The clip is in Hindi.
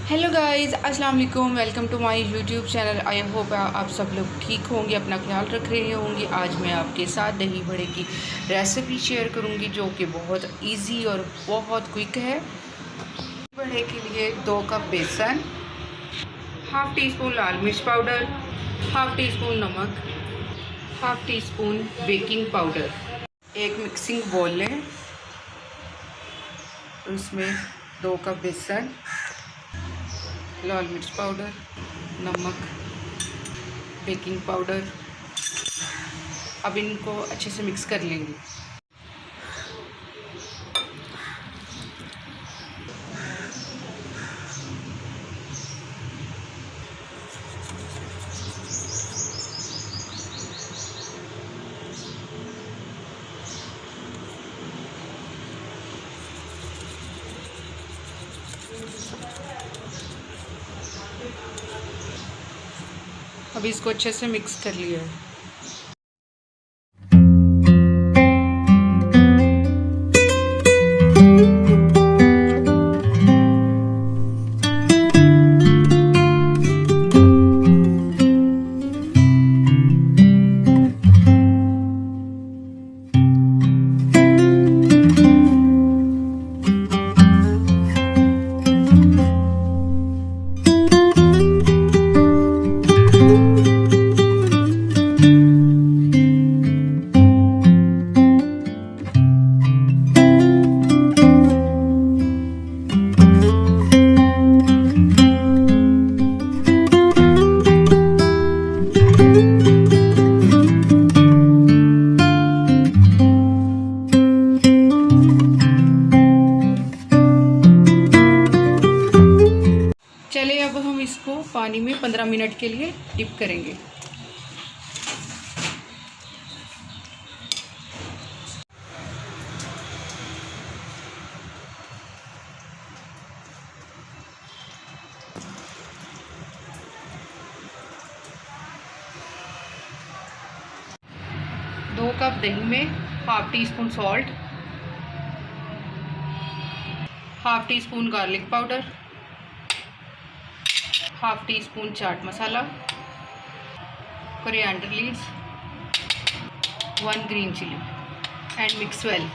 हेलो गाइस, अस्सलाम वालेकुम। Welcome to my YouTube channel. I hope आप सब लोग ठीक होंगे, अपना ख्याल रख रहे होंगे। आज मैं आपके साथ दही बड़े की रेसिपी शेयर करूंगी जो कि बहुत इजी और बहुत क्विक है। बड़े के लिए 2 कप बेसन, हाफ़ टी स्पून लाल मिर्च पाउडर, हाफ़ टी स्पून नमक, half tea spoon baking powder. एक मिक्सिंग बोल लें, उसमें 2 कप बेसन, लाल मिर्च पाउडर, नमक, बेकिंग पाउडर। अब इनको अच्छे से मिक्स कर लेंगे। अब इसको अच्छे से मिक्स कर लिया है। चलिए अब हम इसको पानी में 15 मिनट के लिए डिप करेंगे। दो कप दही में half teaspoon salt, half teaspoon garlic powder, half teaspoon chaat masala, coriander leaves, 1 green chilli and mix well.